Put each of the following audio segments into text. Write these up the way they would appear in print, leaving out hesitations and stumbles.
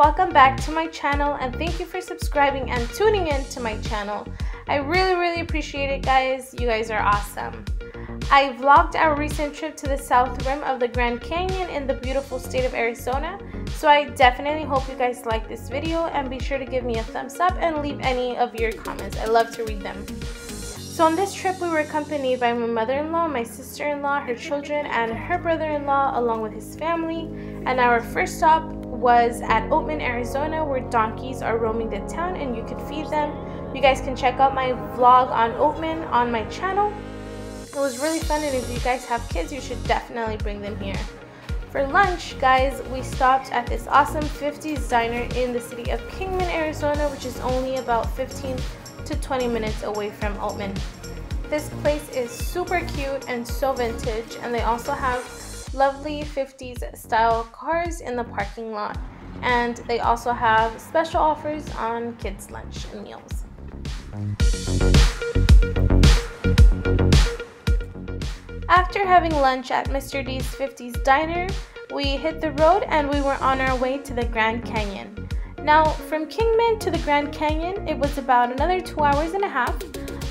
welcome back to my channel, and thank you for subscribing and tuning in to my channel. I really appreciate it, guys. You guys are awesome. I vlogged our recent trip to the south rim of the Grand Canyon in the beautiful state of Arizona, so I definitely hope you guys like this video, and be sure to give me a thumbs up and leave any of your comments. I love to read them. So on this trip, we were accompanied by my mother-in-law, my sister-in-law, her children, and her brother-in-law along with his family. And our first stop was at Oatman, Arizona, where donkeys are roaming the town and you can feed them. You guys can check out my vlog on Oatman on my channel. It was really fun, and if you guys have kids, you should definitely bring them here. For lunch, guys, we stopped at this awesome 50s diner in the city of Kingman, Arizona, which is only about 15 to 20 minutes away from Oatman. This place is super cute and so vintage, and they also have lovely 50s style cars in the parking lot, and they also have special offers on kids lunch and meals. After having lunch at Mr. D's 50s diner, we hit the road and we were on our way to the Grand Canyon. Now, from Kingman to the Grand Canyon, it was about another 2 hours and a half,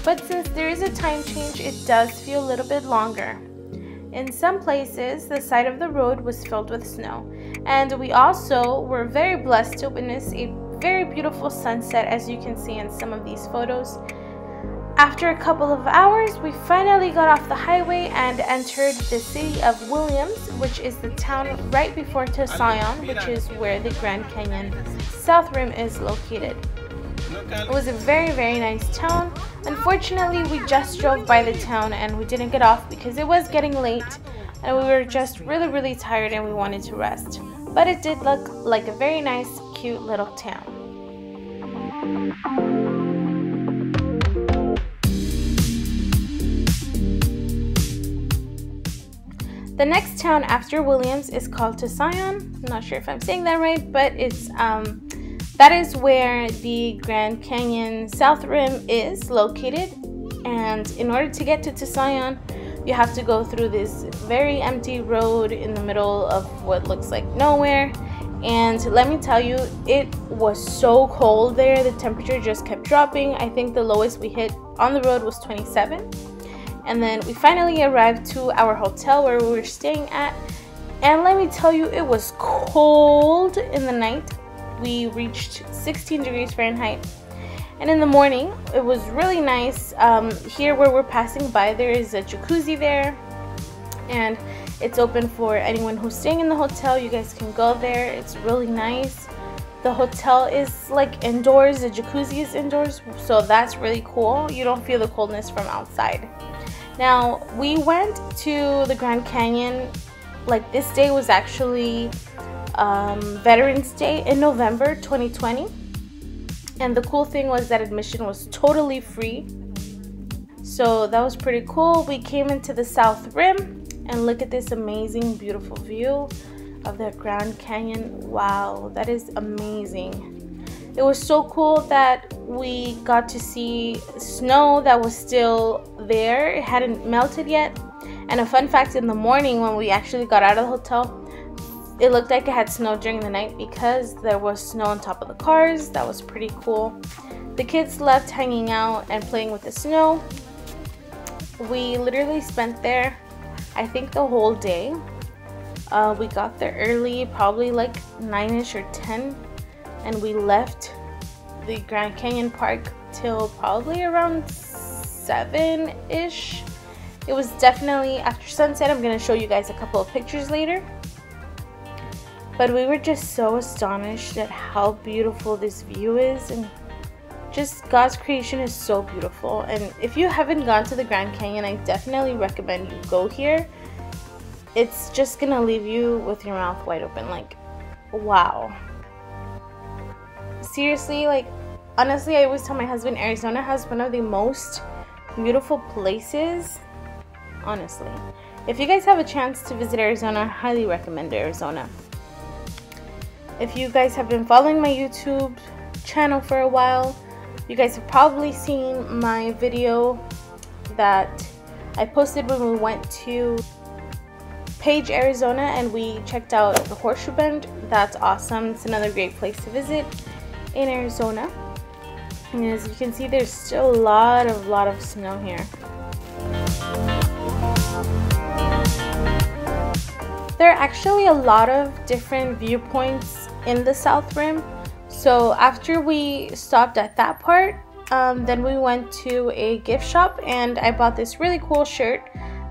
but since there is a time change, it does feel a little bit longer. In some places, the side of the road was filled with snow, and we also were very blessed to witness a very beautiful sunset, as you can see in some of these photos. After a couple of hours, we finally got off the highway and entered the city of Williams, which is the town right before Tucson, which is where the Grand Canyon South Rim is located. It was a very nice town. Unfortunately, we just drove by the town and we didn't get off because it was getting late and we were just really tired and we wanted to rest. But it did look like a very nice, cute little town. The next town after Williams is called Tucson. I'm not sure if I'm saying that right, but it's that is where the Grand Canyon South Rim is located. And in order to get to Tucson, you have to go through this very empty road in the middle of what looks like nowhere. And let me tell you, it was so cold there. The temperature just kept dropping. I think the lowest we hit on the road was 27. And then we finally arrived to our hotel where we were staying at. And let me tell you, it was cold in the night. We reached 16 degrees Fahrenheit. And in the morning, it was really nice. Here where we're passing by, there is a jacuzzi there. And it's open for anyone who's staying in the hotel. You guys can go there. It's really nice. The hotel is like indoors. The jacuzzi is indoors. So that's really cool. You don't feel the coldness from outside. Now, we went to the Grand Canyon, like this day was actually Veterans Day in November 2020. And the cool thing was that admission was totally free. So that was pretty cool. We came into the South Rim and look at this amazing, beautiful view of the Grand Canyon. Wow, that is amazing. It was so cool that we got to see snow that was still there. It hadn't melted yet. And a fun fact, in the morning when we actually got out of the hotel, it looked like it had snowed during the night because there was snow on top of the cars. That was pretty cool. The kids loved hanging out and playing with the snow. We literally spent there, I think, the whole day. We got there early, probably like 9ish or 10. And we left the Grand Canyon Park till probably around 7ish. It was definitely after sunset. I'm going to show you guys a couple of pictures later. But we were just so astonished at how beautiful this view is, and just God's creation is so beautiful. And if you haven't gone to the Grand Canyon, I definitely recommend you go here. It's just going to leave you with your mouth wide open, like, wow. Seriously, like, honestly, I always tell my husband Arizona has one of the most beautiful places. Honestly, if you guys have a chance to visit Arizona, I highly recommend Arizona. If you guys have been following my YouTube channel for a while, you guys have probably seen my video that I posted when we went to Page, Arizona, and we checked out the Horseshoe Bend. That's awesome. It's another great place to visit in Arizona. And as you can see, there's still a lot of snow here. There are actually a lot of different viewpoints in the South Rim. So after we stopped at that part, then we went to a gift shop and I bought this really cool shirt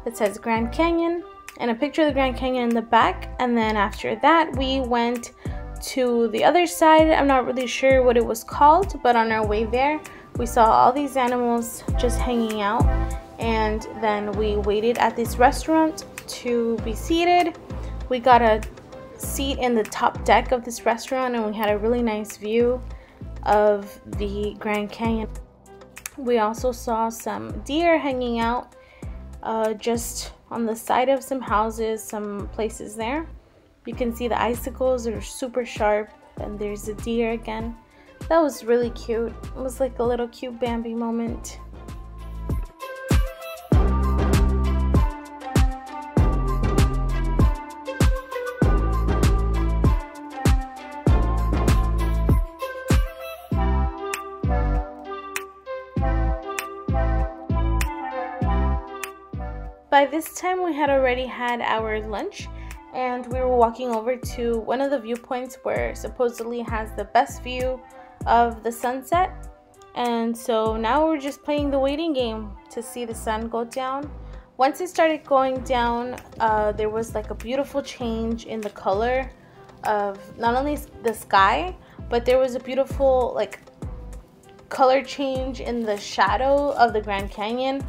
that says Grand Canyon and a picture of the Grand Canyon in the back. And then after that, we went to the other side. I'm not really sure what it was called, but on our way there, we saw all these animals just hanging out. And then we waited at this restaurant to be seated. We got a seat in the top deck of this restaurant and we had a really nice view of the Grand Canyon. We also saw some deer hanging out just on the side of some houses, some places there. You can see the icicles are super sharp and there's a deer again. That was really cute. It was like a little cute Bambi moment. By this time we had already had our lunch and we were walking over to one of the viewpoints where supposedly has the best view of the sunset. And so now we're just playing the waiting game to see the sun go down. Once it started going down, there was like a beautiful change in the color of not only the sky, but there was a beautiful like color change in the shadow of the Grand Canyon.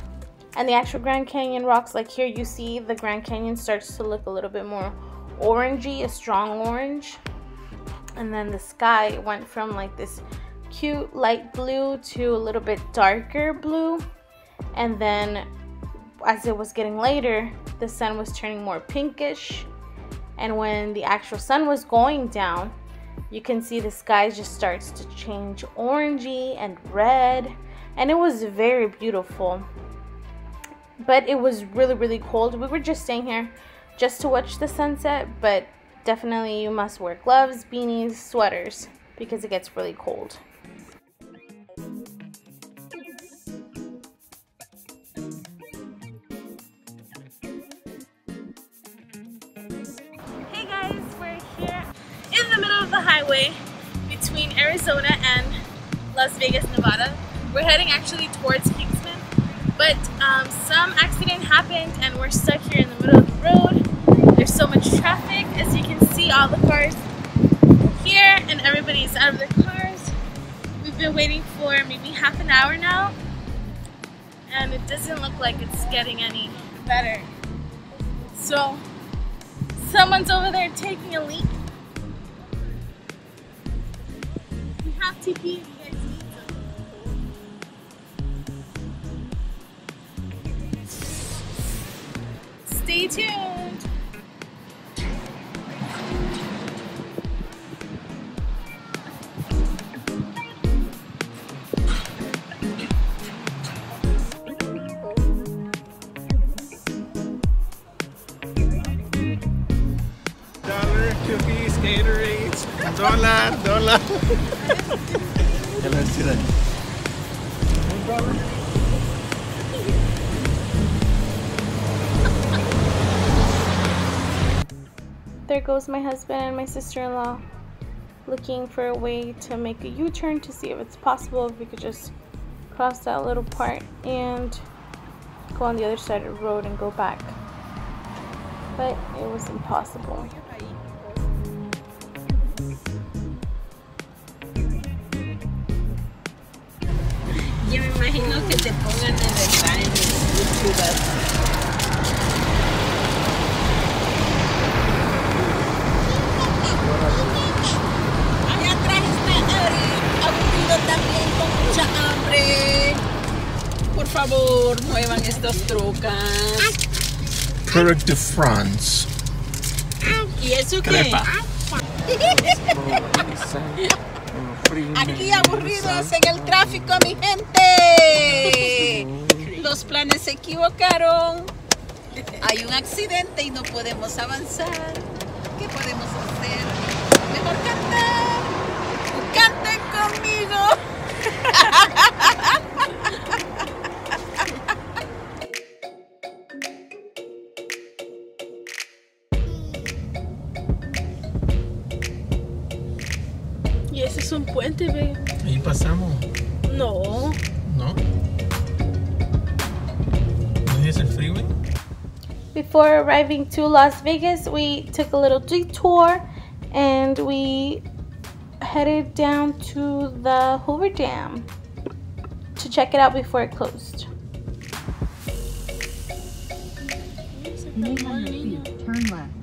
And the actual Grand Canyon rocks, like here you see the Grand Canyon starts to look a little bit more orangey, a strong orange. And then the sky went from like this cute light blue to a little bit darker blue. And then as it was getting later, the sun was turning more pinkish. And when the actual sun was going down, you can see the sky just starts to change orangey and red. And it was very beautiful. But it was really cold. We were just staying here just to watch the sunset, but definitely you must wear gloves, beanies, sweaters because it gets really cold. Hey guys, we're here in the middle of the highway between Arizona and Las Vegas, Nevada. We're heading actually towards Kingston. But some accident happened and we're stuck here in the middle of the road. There's so much traffic. As you can see, all the cars here and everybody's out of their cars. We've been waiting for maybe half an hour now and it doesn't look like it's getting any better. So someone's over there taking a leak. We have to be. Stay tuned. $1, cookies, Gatorades, $1. Yeah, let's do that. There goes my husband and my sister-in-law looking for a way to make a U-turn to see if it's possible if we could just cross that little part and go on the other side of the road and go back. But it was impossible. Yo me imagino que te pongan de verdad en el YouTube. También con mucha hambre. Por favor, muevan estas trocas. Product de France. ¿Y eso qué? Crepa. Aquí aburridos en el tráfico, mi gente. Los planes se equivocaron. Hay un accidente y no podemos avanzar. ¿Qué podemos hacer? Mejor cantar. ¡Canten conmigo! Y ese es un puente, ve. Ahí pasamos. No. ¿No? ¿No es el freeway? Before arriving to Las Vegas, we took a little detour and we headed down to the Hoover Dam to check it out before it closed. Turn left.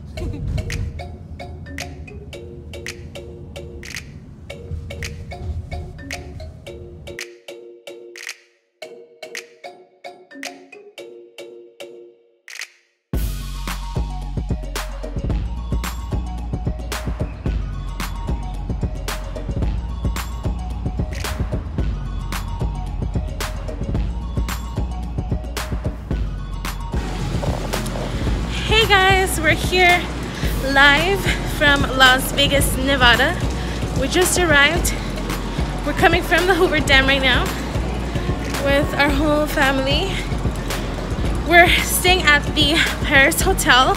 Hey guys, we're here live from Las Vegas, Nevada. We just arrived. We're coming from the Hoover Dam right now with our whole family. We're staying at the Paris Hotel.